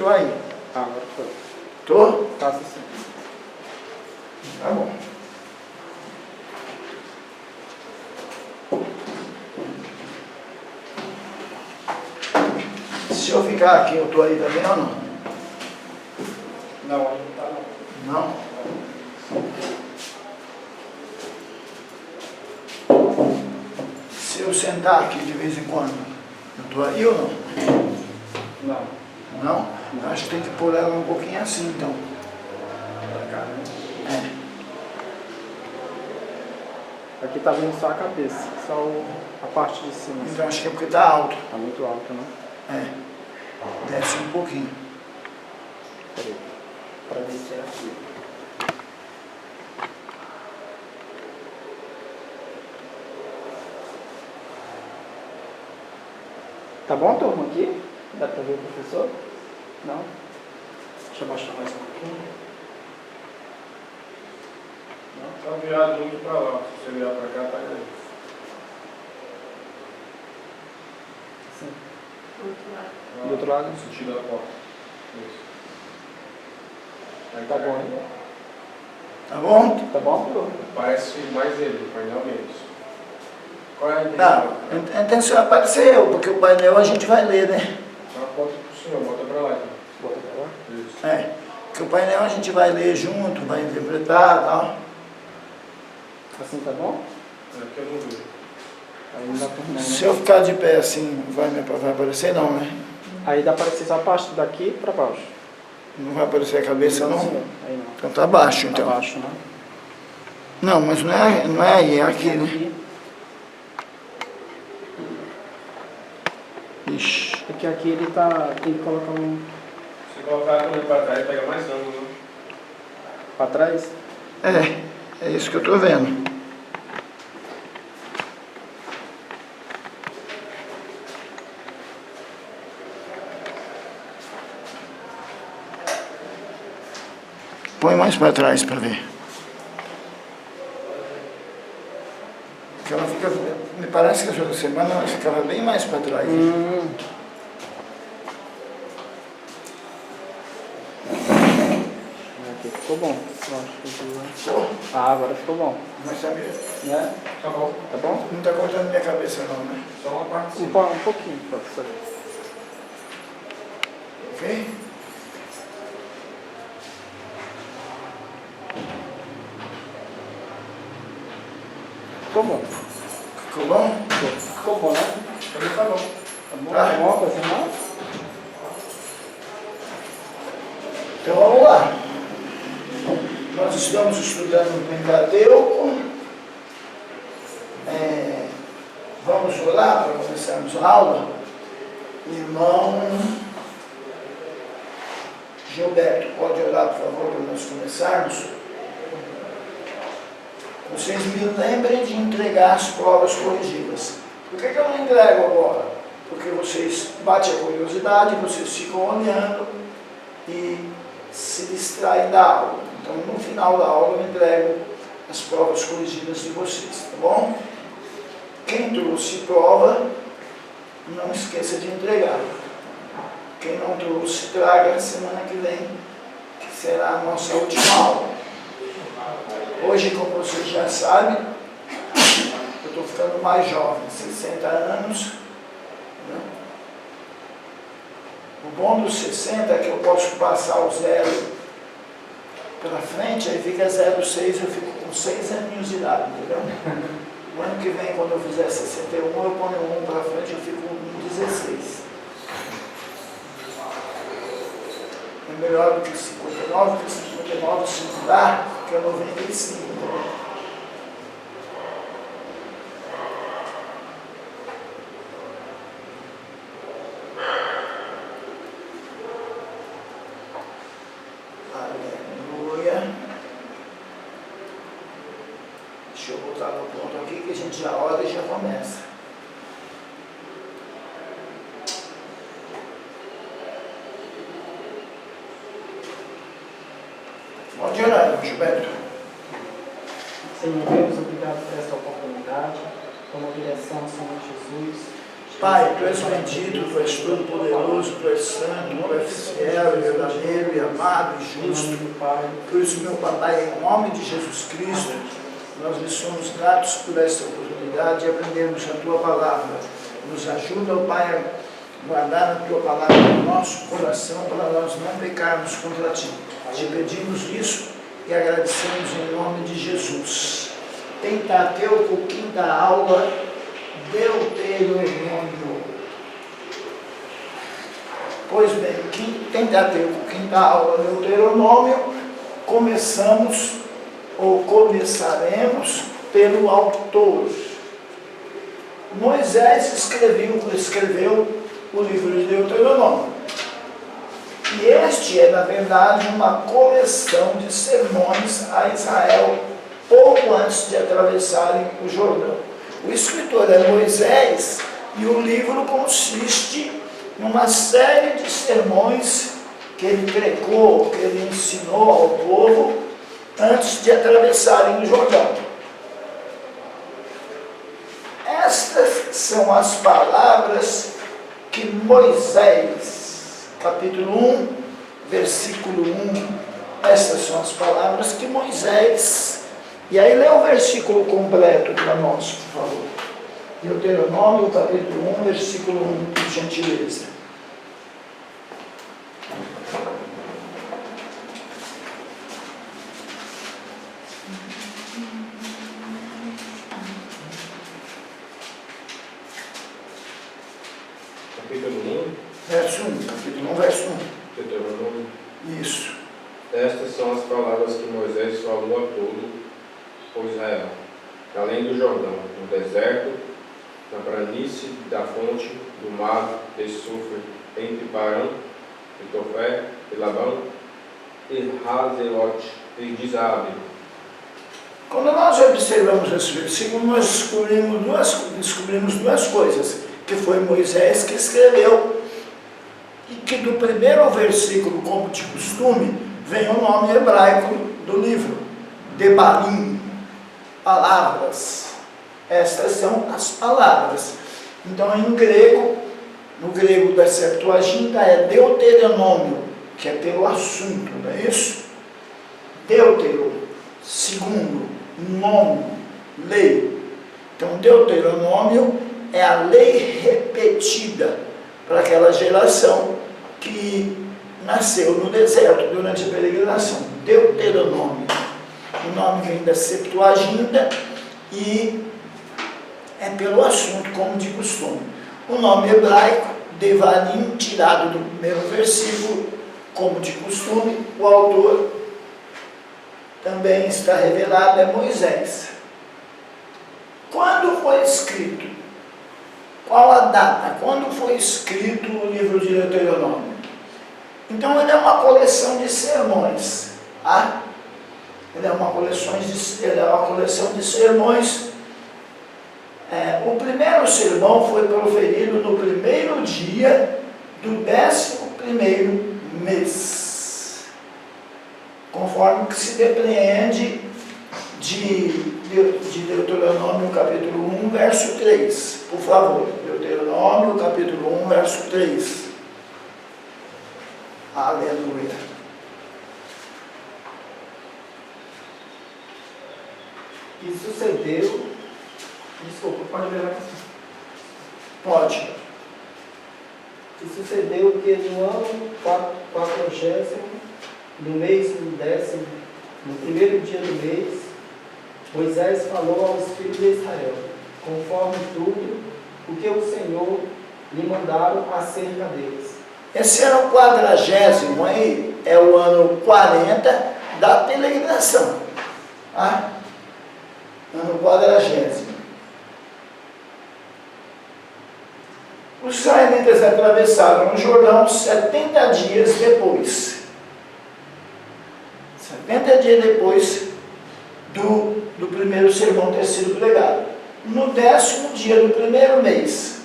Tô aí. Ah, agora foi. Tô? Tá sim. Tá bom. Se eu ficar aqui, eu tô aí também ou não? Não, aí não tá não. Não? Se eu sentar aqui de vez em quando, eu tô aí ou não? Não. Não? Acho que tem que pôr ela um pouquinho assim, então. Pra cá, né? É. Aqui tá vindo só a cabeça, só a parte de cima. Então acho que é porque tá alto. Tá muito alto, né? É. Desce um pouquinho. Peraí. Pra descer aqui. Tá bom, turma, aqui? Dá pra ver o professor? Não? Deixa eu baixar mais um pouquinho. Não? Tá virado muito pra lá. Se você virar pra cá, tá grande. Sim. Lá, Do outro lado? no sentido da porta. Isso. Aí Tá bom, hein? Tá bom? Tá bom, turma? Parece mais ele, o painel menos. Qual é a Não, intenção? a intenção é aparecer eu, porque o painel a gente vai ler, né? Então bota pro senhor, bota pra lá então. Bota pra lá. Isso. É. Porque o painel a gente vai ler junto, vai interpretar e tal. Assim tá bom? É que eu não vi. Aí não dá pra não, né? Se eu ficar de pé assim, vai aparecer não, né? Aí dá pra aparecer só a parte daqui pra baixo. Não vai aparecer a cabeça não? Sim, aí não. Então tá baixo, Tá então. baixo, né? Não, mas não é aí, é aqui, né? Ixi. É que aqui ele tá. Tem que colocar um. Se colocar a câmera pra trás, pega mais ângulo, né? Pra trás? É isso que eu tô vendo. Põe mais para trás para ver. Porque ela fica, me parece que a outra semana ela ficava bem mais para trás. Né? Aqui ficou bom. Eu acho que Ficou? Ah, agora ficou bom. Mas tá, Né? Tá bom. Tá bom? não tá cortando minha cabeça não, né? Só uma parte Um pouquinho, professor. Ok? Ficou bom. Ficou bom? Ficou bom, né? Também tá bom. Tá bom? Tá. Tá bom, coisa mais? Então vamos lá. Nós estamos estudando o Pentateuco. Vamos orar para começarmos a aula? Irmão Gilberto, pode orar, por favor, para nós começarmos? Vocês me lembrem de entregar as provas corrigidas. Por que eu não entrego agora? Porque vocês batem a curiosidade, vocês ficam olhando e se distraem da aula. Então, no final da aula, eu entrego as provas corrigidas de vocês, tá bom? Quem trouxe prova, não esqueça de entregar. Quem não trouxe, traga na semana que vem, que será a nossa última aula. Hoje, como vocês já sabem, eu estou ficando mais jovem, 60 anos. Né? O bom dos 60 é que eu posso passar o 0 pela frente, aí fica 0,6, eu fico com 6 aninhos de idade, entendeu? O ano que vem, quando eu fizer 61, eu ponho 1 para frente, eu fico com 16. É melhor do que 59, porque 59 se não dá, que é 95. Aleluia. Deixa eu botar no ponto aqui que a gente já olha e já começa. Pode orar, Gilberto. Senhor Deus, obrigado por essa oportunidade. Toma direção, Senhor Jesus. Pai, Tu és bendito, Tu és todo-poderoso, Tu és santo, Tu és fiel e verdadeiro e amado e justo. Por isso, meu Papai, em nome de Jesus Cristo, nós lhe somos gratos por esta oportunidade de aprendermos a Tua palavra. Nos ajuda, ó Pai, a guardar a Tua palavra no nosso coração para nós não pecarmos contra Ti. Te pedimos isso e agradecemos em nome de Jesus. Pentateuco, quinta aula, Deuteronômio. Pois bem, Pentateuco, quinta aula, Deuteronômio, começamos ou começaremos pelo autor. Moisés escreveu o livro de Deuteronômio. E este é, na verdade, uma coleção de sermões a Israel pouco antes de atravessarem o Jordão. O escritor é Moisés e o livro consiste numa série de sermões que ele pregou, que ele ensinou ao povo antes de atravessarem o Jordão. Estas são as palavras que Moisés, capítulo 1, versículo 1, estas são as palavras que Moisés, e aí lê o versículo completo para nós, por favor. Deuteronômio, capítulo 1, versículo 1, por gentileza. Capítulo 1. Verso 1, capítulo 1, verso 1. Deuteronômio. Isso. Estas são as palavras que Moisés falou a todo o Israel, além do Jordão, no deserto, na planície da fonte, do mar de Sufre, entre Parã, e Tofé, e Labão, e Hazelote, e Dizabe. Quando nós observamos esse versículo, nós descobrimos duas coisas, que foi Moisés que escreveu, e que do primeiro versículo, como de costume, vem o nome hebraico do livro, Devarim, palavras. Estas são as palavras. Então, em grego, no grego da Septuaginta, é Deuteronômio, que é pelo assunto, não é isso? Deutero, segundo, nome, lei. Então, Deuteronômio é a lei repetida para aquela geração que nasceu no deserto durante a peregrinação. Deuteronômio, o nome vem da Septuaginta e é pelo assunto, como de costume. O nome hebraico, Devarim, tirado do primeiro versículo, como de costume, o autor também está revelado, é Moisés. Quando foi escrito? Qual a data? Quando foi escrito o livro de Deuteronômio? Então ele é uma coleção de sermões. Tá? Ele é uma coleção de sermões. O primeiro sermão foi proferido no primeiro dia do 11º mês, conforme que se depreende de Deuteronômio capítulo 1, verso 3. Por favor, Deuteronômio capítulo 1, verso 3. Aleluia. E sucedeu. Desculpa, pode ler aqui. Pode. E sucedeu que no ano 40º, no mês 10º, no primeiro dia do mês, Moisés falou aos filhos de Israel, conforme tudo o que o Senhor lhe mandaram acerca deles. Esse era o 40º, aí é o ano 40 da peregrinação. Tá? Ano 40º. Os israelitas atravessaram o Jordão 70 dias depois. 70 dias depois do primeiro sermão ter sido pregado. No 10º dia do primeiro mês,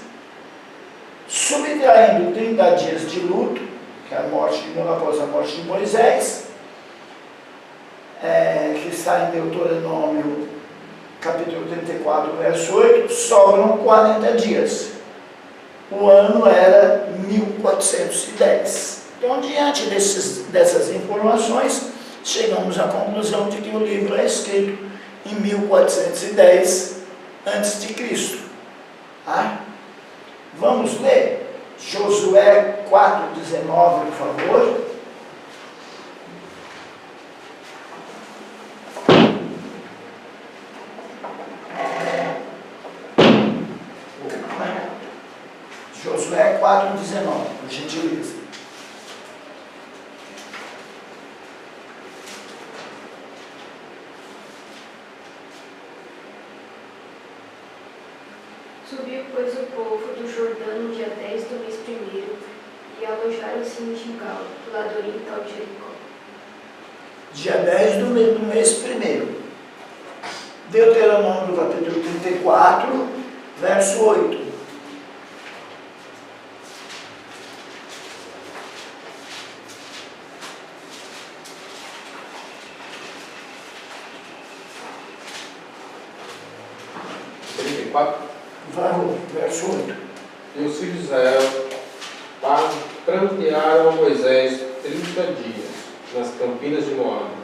subtraindo 30 dias de luto, que é após a morte de Moisés, que está em Deuteronômio capítulo 34, verso 8, sobram 40 dias. o ano era 1410. Então, diante dessas informações, chegamos à conclusão de que o livro é escrito em 1410 a.C. Tá? Vamos ler Josué 4,19, por favor. Josué 4,19, por gentileza. Subiu, pois, o povo do Jordão no dia 10 do mês primeiro, e alojaram-se em Gilgal, do lado oriental de Jericó. Dia 10 do mês primeiro. Deuteronômio, capítulo 34, verso 8. Verso 8. E os filhos de Israel prantearam a Moisés 30 dias nas campinas de Moabe,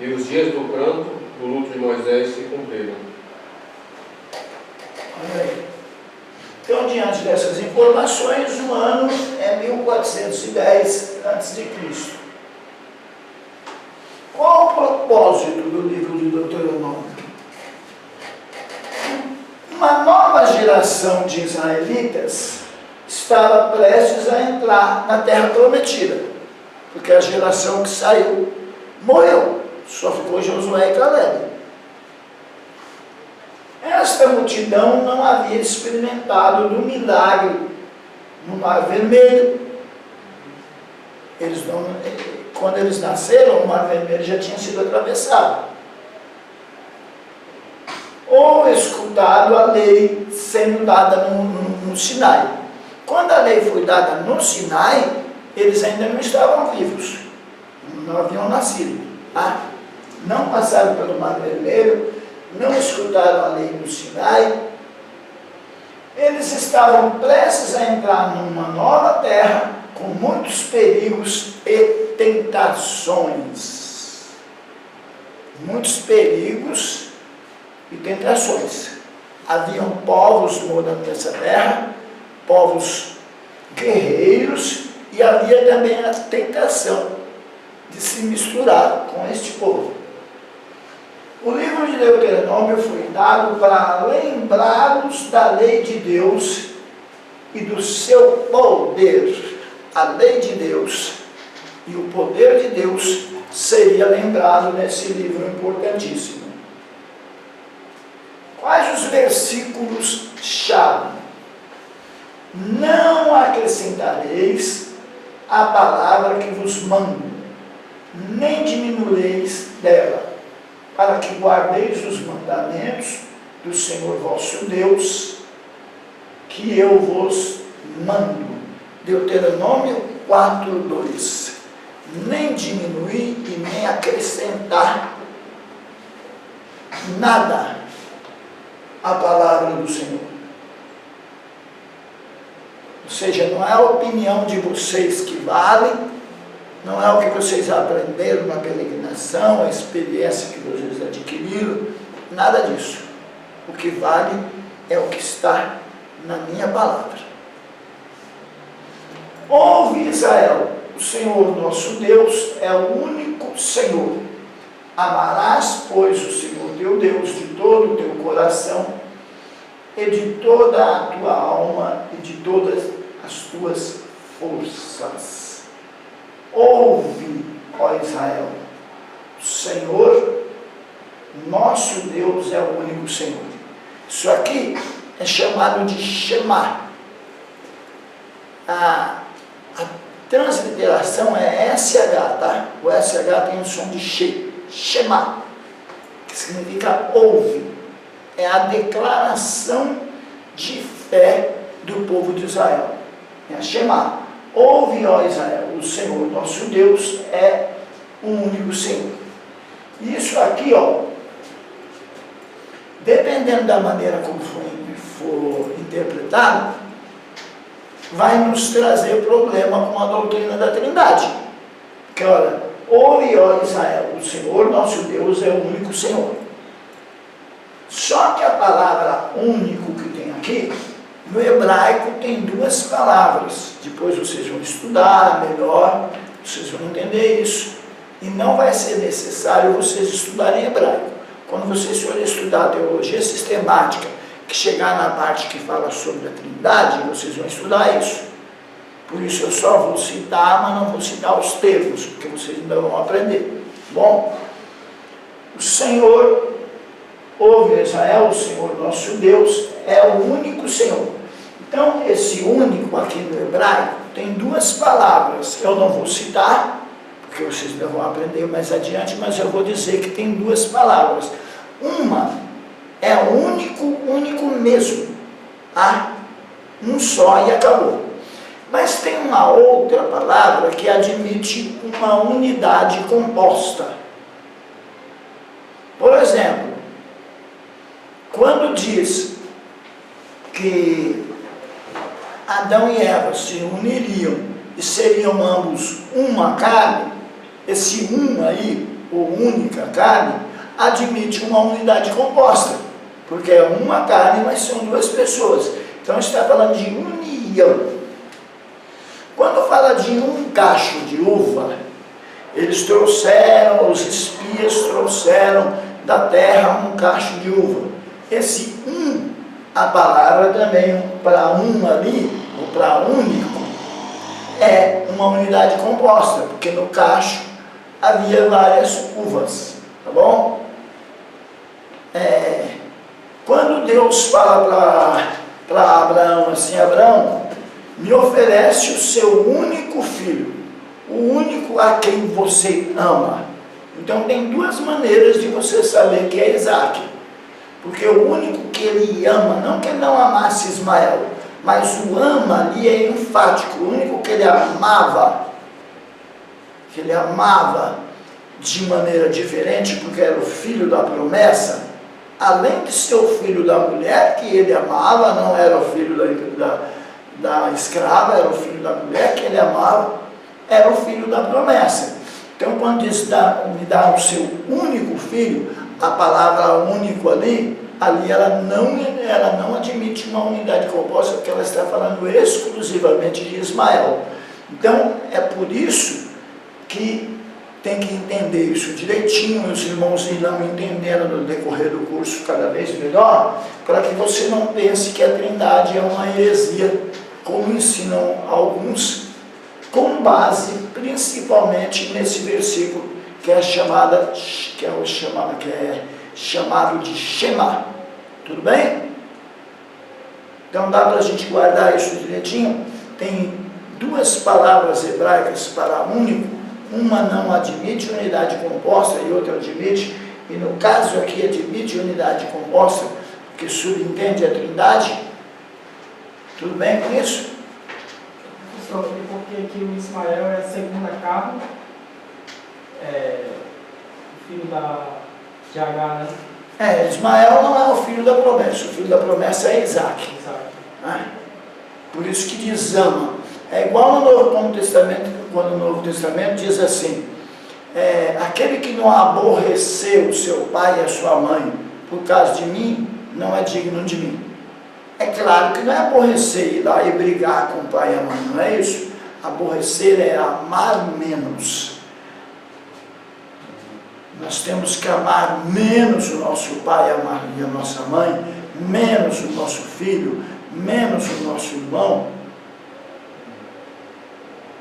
e os dias do pranto, do luto de Moisés, se cumpriram. Olha aí. Então, diante dessas informações, o ano é 1410 a.C. Qual o propósito do livro de Deuteronômio? Uma nova geração de israelitas estava prestes a entrar na terra prometida, porque a geração que saiu morreu, só ficou Josué e Caleb. Esta multidão não havia experimentado do milagre no Mar Vermelho. Quando eles nasceram, o Mar Vermelho já tinha sido atravessado. Ou escutado a lei sendo dada no Sinai. Quando a lei foi dada no Sinai, eles ainda não estavam vivos, não haviam nascido. Não passaram pelo Mar Vermelho, não escutaram a lei no Sinai. Eles estavam prestes a entrar numa nova terra, com muitos perigos e tentações. Muitos perigos e tentações. Haviam povos morando nessa terra, povos guerreiros, e havia também a tentação de se misturar com este povo. O livro de Deuteronômio foi dado para lembrá-los da lei de Deus e do seu poder. A lei de Deus e o poder de Deus seria lembrado nesse livro importantíssimo. Quais os versículos-chave? Não acrescentareis a palavra que vos mando, nem diminuireis dela, para que guardeis os mandamentos do Senhor vosso Deus, que eu vos mando. Deuteronômio 4:2. Nem diminuir e nem acrescentar nada à palavra do Senhor. Ou seja, não é a opinião de vocês que vale, não é o que vocês aprenderam na peregrinação, a experiência que vocês adquiriram, nada disso. O que vale é o que está na minha palavra. Ouve, Israel, o Senhor nosso Deus é o único Senhor. Amarás, pois, o Senhor teu Deus de todo o teu coração e de toda a tua alma e de todas as tuas forças. Ouve, ó Israel, o Senhor nosso Deus é o único Senhor. Isso aqui é chamado de Shema. A transliteração é SH, tá? O SH tem o som de Shema, que significa ouve. É a declaração de fé do povo de Israel. É a Shema. Ouve, ó Israel, o Senhor nosso Deus é o único Senhor. Isso aqui, ó, dependendo da maneira como for interpretado, vai nos trazer problema com a doutrina da Trindade. Porque olha, ouve, ó Israel, o Senhor nosso Deus é o único Senhor. Só que a palavra único que tem aqui, no hebraico tem duas palavras. Depois vocês vão estudar melhor, vocês vão entender isso. E não vai ser necessário vocês estudarem hebraico. Quando vocês forem estudar teologia sistemática, que chegar na parte que fala sobre a Trindade, vocês vão estudar isso. Por isso eu só vou citar, mas não vou citar os termos, porque vocês ainda vão aprender. Bom, o Senhor, ouve Israel, o Senhor nosso Deus, é o único Senhor. Então, esse único aqui no hebraico tem duas palavras. Eu não vou citar, porque vocês ainda vão aprender mais adiante, mas eu vou dizer que tem duas palavras. Uma é único mesmo. Ah, um só e acabou. Mas tem uma outra palavra que admite uma unidade composta. Por exemplo, quando diz que Adão e Eva se uniriam e seriam ambos uma carne, esse aí, ou única carne, admite uma unidade composta, porque é uma carne, mas são duas pessoas. Então está falando de união. Quando fala de um cacho de uva, eles trouxeram, os espias trouxeram da terra um cacho de uva. Esse a palavra também para ali, ou para único, é uma unidade composta, porque no cacho havia várias uvas, tá bom? Quando Deus fala para Abraão assim, Abraão, me oferece o seu único filho, o único a quem você ama. Então tem duas maneiras de você saber que é Isaac. Porque o único que ele ama, não que ele não amasse Ismael, mas o ama ali é enfático. O único que ele amava de maneira diferente, porque era o filho da promessa, além de ser o filho da mulher que ele amava, não era o filho da escrava, era o filho da mulher que ele amava, era o filho da promessa. Então quando diz me dá o seu único filho, a palavra único ali ela não admite uma unidade composta, porque ela está falando exclusivamente de Ismael. Então é por isso que tem que entender isso direitinho, os irmãos irão entendendo no decorrer do curso cada vez melhor, para que você não pense que a Trindade é uma heresia, como ensinam alguns, com base principalmente nesse versículo que é chamado de Shema. Tudo bem? Então dá para a gente guardar isso direitinho. Tem duas palavras hebraicas para único, uma não admite unidade composta e outra admite, e no caso aqui admite unidade composta, porque subentende a Trindade. Tudo bem com isso? Professor, porque aqui o Ismael é a segunda carne, o filho de Agar, né? Ismael não é o filho da promessa, o filho da promessa é Isaac. Por isso que diz ama. É igual no Novo Testamento, quando o Novo Testamento diz assim, aquele que não aborreceu o seu pai e a sua mãe por causa de mim, não é digno de mim. É claro que não é aborrecer, ir lá e brigar com o pai e a mãe, não é isso. Aborrecer é amar menos. Nós temos que amar menos o nosso pai e a nossa mãe, menos o nosso filho, menos o nosso irmão,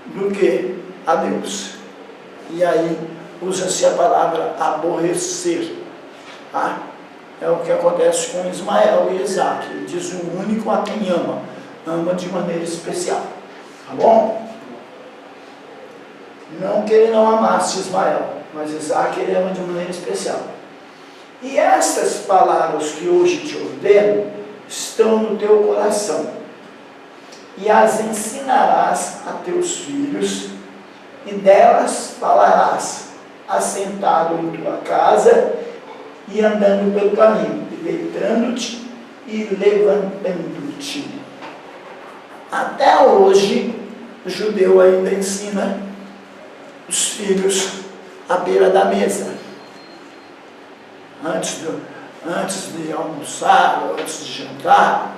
do que a Deus. E aí usa-se a palavra aborrecer. Tá? É o que acontece com Ismael e Isaac. Ele diz o único a quem ama de maneira especial. Tá bom? Não que ele não amasse Ismael, mas Isaac ele ama de maneira especial. E estas palavras que hoje te ordeno estão no teu coração, e as ensinarás a teus filhos, e delas falarás, assentado em tua casa, e andando pelo caminho, e deitando-te e levantando-te. Até hoje, o judeu ainda ensina os filhos à beira da mesa. Antes de almoçar, ou antes de jantar,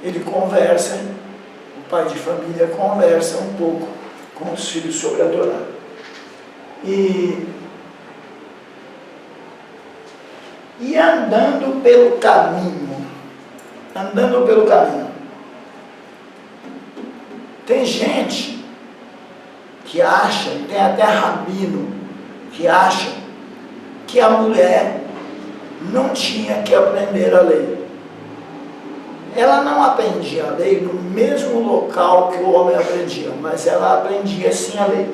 ele conversa, o pai de família conversa um pouco com os filhos sobre a Torá. E andando pelo caminho, tem gente que acha, tem até rabino que acha que a mulher não tinha que aprender a lei. Ela não aprendia a lei no mesmo local que o homem aprendia, mas ela aprendia sim a lei.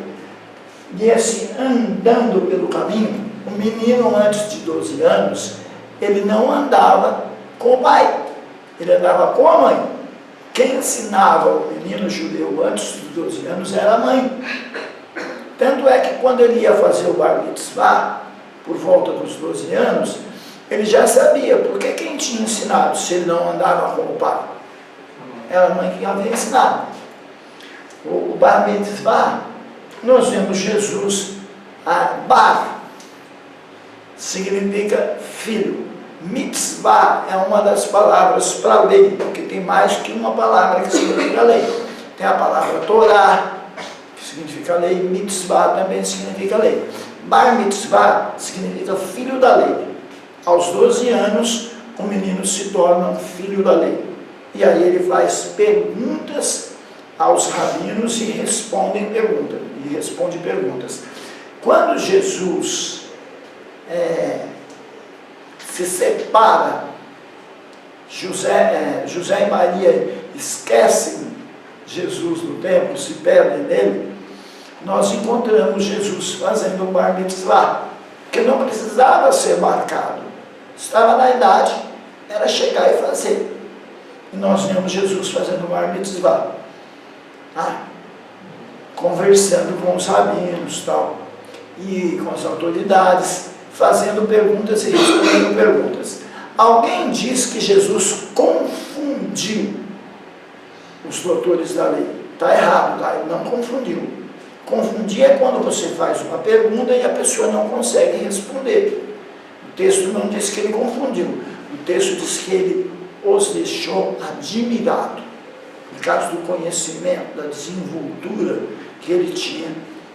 E assim, andando pelo caminho, o menino antes de 12 anos, ele não andava com o pai, ele andava com a mãe. Quem ensinava o menino judeu antes de 12 anos era a mãe. Tanto é que quando ele ia fazer o bar mitzvah, por volta dos 12 anos, ele já sabia, porque quem tinha ensinado se ele não andava com o pai? Era a mãe que havia ensinado. O bar mitzvah, nós vemos Jesus, bar significa filho. Mitzvah é uma das palavras para lei, porque tem mais que uma palavra que significa lei. Tem a palavra Torá, que significa lei, mitzvah também significa lei. Bar mitzvah significa filho da lei. Aos 12 anos, o menino se torna um filho da lei. E aí ele faz perguntas aos rabinos e responde perguntas. Quando Jesus se separa, José e Maria esquecem Jesus no templo, se perdem nele, nós encontramos Jesus fazendo um bar mitzvah, que não precisava ser marcado. Estava na idade, era chegar e fazer. E nós vemos Jesus fazendo o bar mitzvah, conversando com os rabinos e com as autoridades, fazendo perguntas e respondendo perguntas. Alguém diz que Jesus confundiu os doutores da lei. Está errado, tá? Ele não confundiu. Confundir é quando você faz uma pergunta e a pessoa não consegue responder. O texto não diz que ele confundiu. O texto diz que ele os deixou admirados, por causa do conhecimento, da desenvoltura que ele tinha,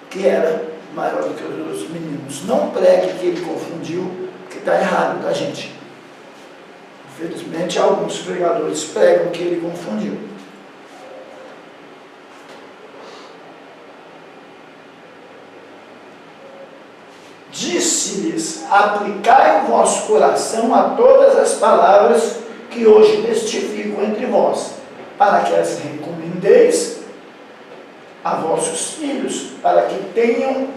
que era maior do que os outros meninos. Não pregue que ele confundiu, que está errado, tá, gente? Infelizmente, alguns pregadores pregam que ele confundiu. Disse-lhes: aplicai o vosso coração a todas as palavras que hoje testifico entre vós, para que as recomendeis a vossos filhos, para que tenham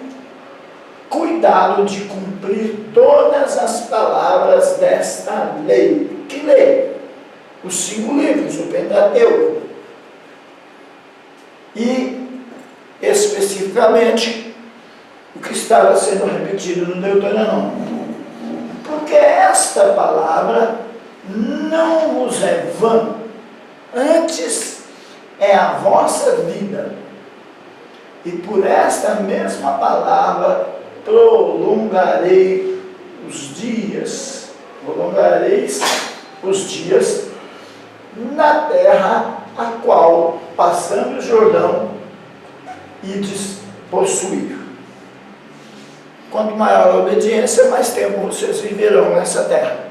cuidado de cumprir todas as palavras desta lei. Que lei? Os 5 livros, o Pentateuco. E, especificamente, o que estava sendo repetido no Deuteronômio. Porque esta palavra não vos é vã, antes é a vossa vida. E por esta mesma palavra prolongareis os dias na terra a qual, passando o Jordão, ides possuir. Quanto maior a obediência, mais tempo vocês viverão nessa terra.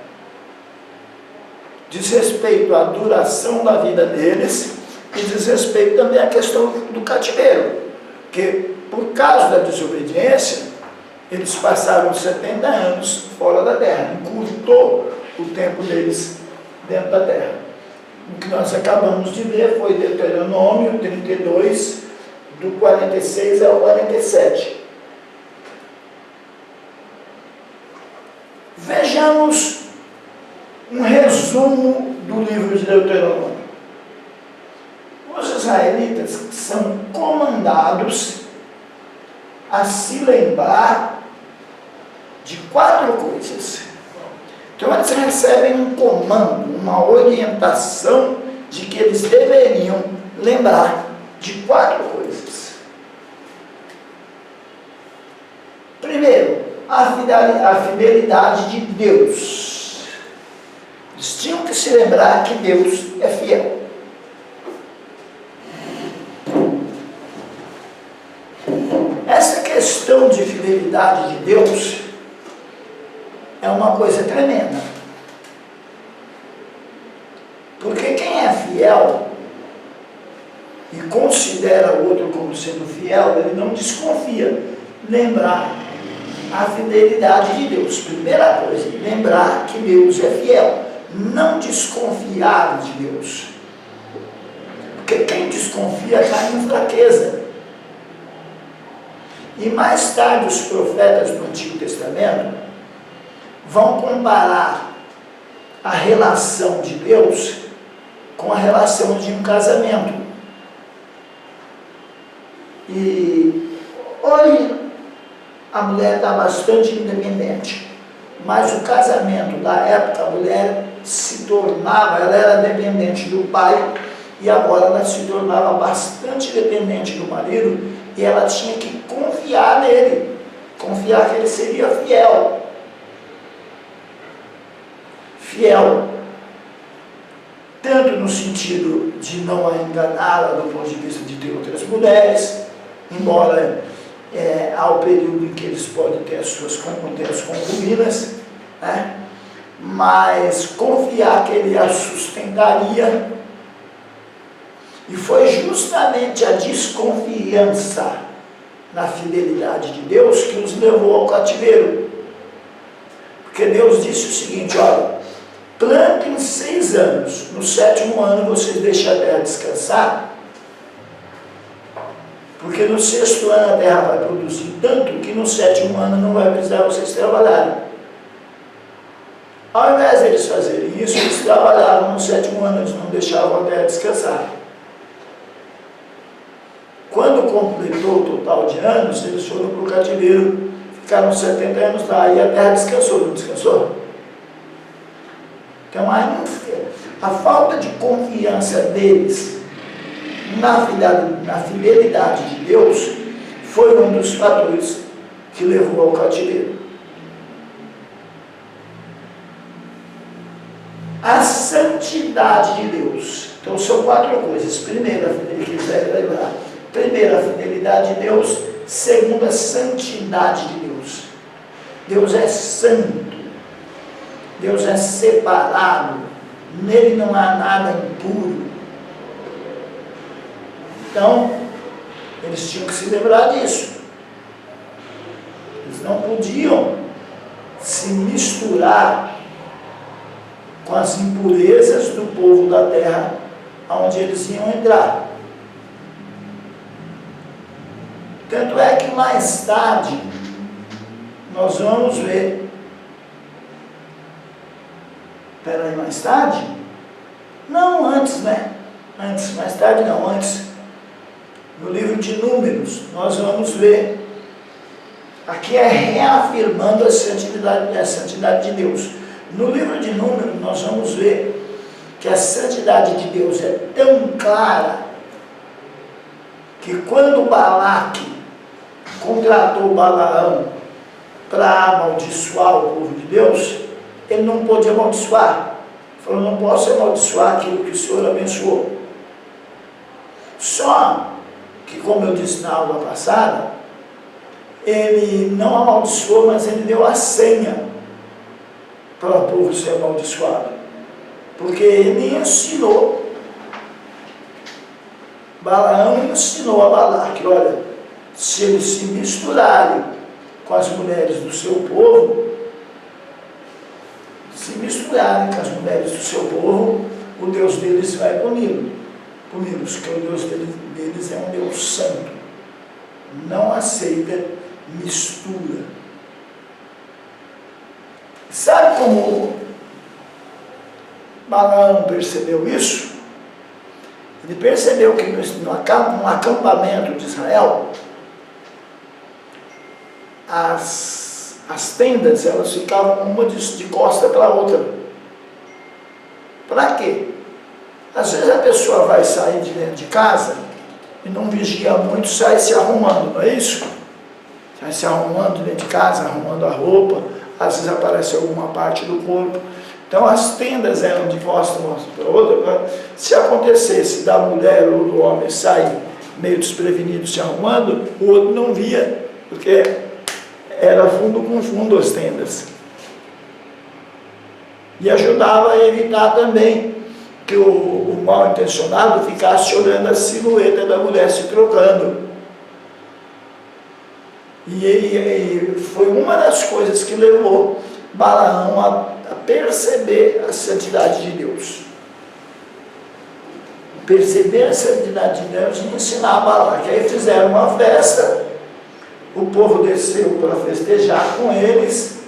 Diz respeito à duração da vida deles e diz respeito também à questão do cativeiro, que por causa da desobediência, eles passaram 70 anos fora da terra, encurtou o tempo deles dentro da terra. O que nós acabamos de ver foi Deuteronômio 32, do 46 ao 47. Vejamos um resumo do livro de Deuteronômio. Os israelitas são comandados a se lembrar de 4 coisas. Então eles recebem um comando, uma orientação de que eles deveriam lembrar de 4 coisas. Primeiro, a fidelidade de Deus. Eles tinham que se lembrar que Deus é fiel. Essa questão de fidelidade de Deus é uma coisa tremenda. Porque quem é fiel e considera o outro como sendo fiel, ele não desconfia. Lembrar a fidelidade de Deus. Primeira coisa, lembrar que Deus é fiel. Não desconfiar de Deus. Porque quem desconfia cai em fraqueza. E mais tarde os profetas do Antigo Testamento vão comparar a relação de Deus com a relação de um casamento. E hoje a mulher está bastante independente, mas o casamento da época, a mulher se tornava, ela era dependente do pai, e agora ela se tornava bastante dependente do marido, e ela tinha que confiar nele, confiar que ele seria fiel. Fiel, tanto no sentido de não a enganá-la do ponto de vista de ter outras mulheres, embora há o período em que eles podem ter as suas concubinas, né? Mas confiar que ele a sustentaria. E foi justamente a desconfiança na fidelidade de Deus que os levou ao cativeiro. Porque Deus disse o seguinte: olha, plantem 6 anos, no 7º ano vocês deixam a terra descansar, porque no 6º ano a terra vai produzir tanto que no 7º ano não vai precisar vocês trabalharem. Ao invés de eles fazerem isso, eles trabalhavam no 7º ano, eles não deixavam a terra descansar. Quando completou o total de anos, eles foram para o cativeiro, ficaram 70 anos lá, e a terra descansou, não descansou? Então a falta de confiança deles na fidelidade de Deus foi um dos fatores que levou ao cativeiro. A santidade de Deus. Então são 4 coisas. Primeira, ele quiser lembrar. Primeira, a fidelidade de Deus. Segunda, a santidade de Deus. Deus é santo. Deus é separado. Nele não há nada impuro. Então, eles tinham que se lembrar disso. Eles não podiam se misturar com as impurezas do povo da terra onde eles iam entrar. Tanto é que mais tarde nós vamos ver. Espera aí, mais tarde? Não, antes, né? Antes, mais tarde não, antes. No livro de Números, nós vamos ver. Aqui é reafirmando a santidade de Deus. No livro de Números, nós vamos ver que a santidade de Deus é tão clara que quando Balaque contratou Balaão para amaldiçoar o povo de Deus, ele não pôde amaldiçoar. Ele falou: não posso amaldiçoar aquilo que o Senhor abençoou. Só que, como eu disse na aula passada, ele não amaldiçoou, mas ele deu a senha para o povo ser amaldiçoado. Porque ele ensinou, Balaão ensinou a Balaque: olha, se eles se misturarem com as mulheres do seu povo, o Deus deles vai puni-los, porque o Deus deles é um Deus santo, não aceita mistura. Sabe como Balaão percebeu isso? Ele percebeu que no acampamento de Israel, as tendas, elas ficavam uma de costa para a outra. Para quê? Às vezes a pessoa vai sair de dentro de casa e não vigia muito, sai se arrumando, não é isso? Sai se arrumando dentro de casa, arrumando a roupa, às vezes aparece alguma parte do corpo. Então as tendas eram de costa uma para outra. Se acontecesse da mulher ou do homem sair meio desprevenido se arrumando, o outro não via, porque era fundo com fundo as tendas. E ajudava a evitar também que o mal intencionado ficasse olhando a silhueta da mulher se trocando. E foi uma das coisas que levou Balaão a perceber a santidade de Deus. Perceber a santidade de Deus e ensinar Balaque. Aí fizeram uma festa, o povo desceu para festejar com eles,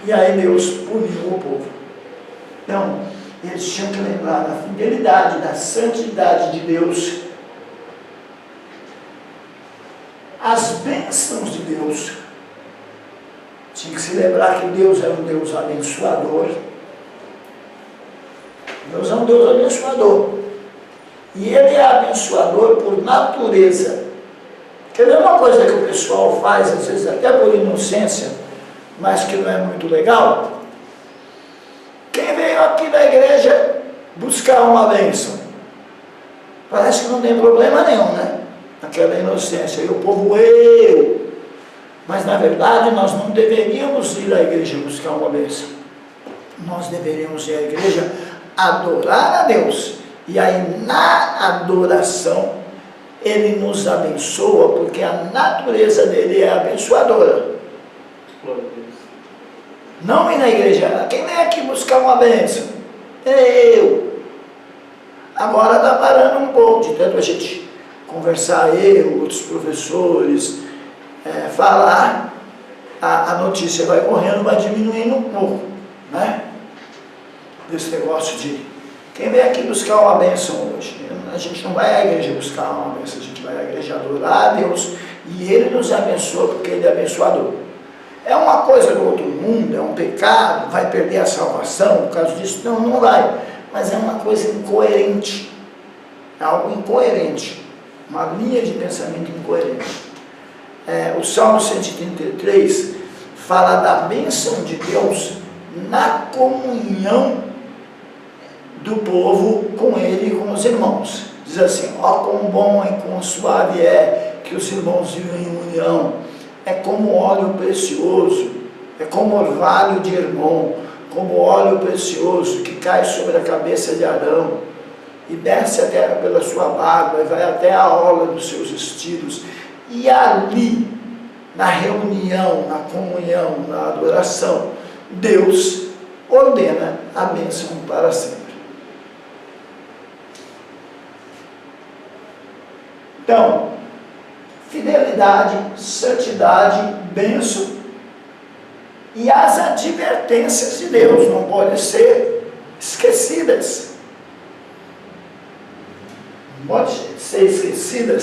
e aí Deus puniu o povo. Então, eles tinham que lembrar da fidelidade, da santidade de Deus, as bênçãos de Deus. Tinha que se lembrar que Deus é um Deus abençoador. Deus é um Deus abençoador. E Ele é abençoador por natureza. Quer ver uma coisa que o pessoal faz, às vezes até por inocência, mas que não é muito legal? Quem veio aqui na igreja buscar uma bênção? Parece que não tem problema nenhum, né? Aquela inocência. E o povo, Mas na verdade nós não deveríamos ir à igreja buscar uma bênção. Nós deveríamos ir à igreja adorar a Deus. E aí na adoração Ele nos abençoa, porque a natureza dele é abençoadora. Não ir na igreja, quem vem aqui buscar uma bênção? Eu. Agora está parando um pouco de tanto a gente conversar, outros professores, falar, a notícia vai correndo, vai diminuindo um pouco, né? Desse negócio de quem vem aqui buscar uma bênção hoje? A gente não vai à igreja buscar uma bênção, a gente vai à igreja adorar a Deus, e Ele nos abençoa porque Ele é abençoador. É uma coisa do outro mundo, é um pecado, vai perder a salvação por causa disso? Não, não vai, mas é uma coisa incoerente, é algo incoerente, uma linha de pensamento incoerente. O Salmo 133 fala da bênção de Deus na comunhão do povo com Ele e com os irmãos. Diz assim: ó, quão bom e quão suave é que os irmãos vivem em união. É como óleo precioso, é como orvalho de Hermon, como óleo precioso que cai sobre a cabeça de Arão e desce até pela sua barba e vai até a orla dos seus vestidos. E ali, na reunião, na comunhão, na adoração, Deus ordena a bênção para sempre. Então, fidelidade, santidade, bênção e as advertências de Deus não podem ser esquecidas. Não pode ser esquecidas.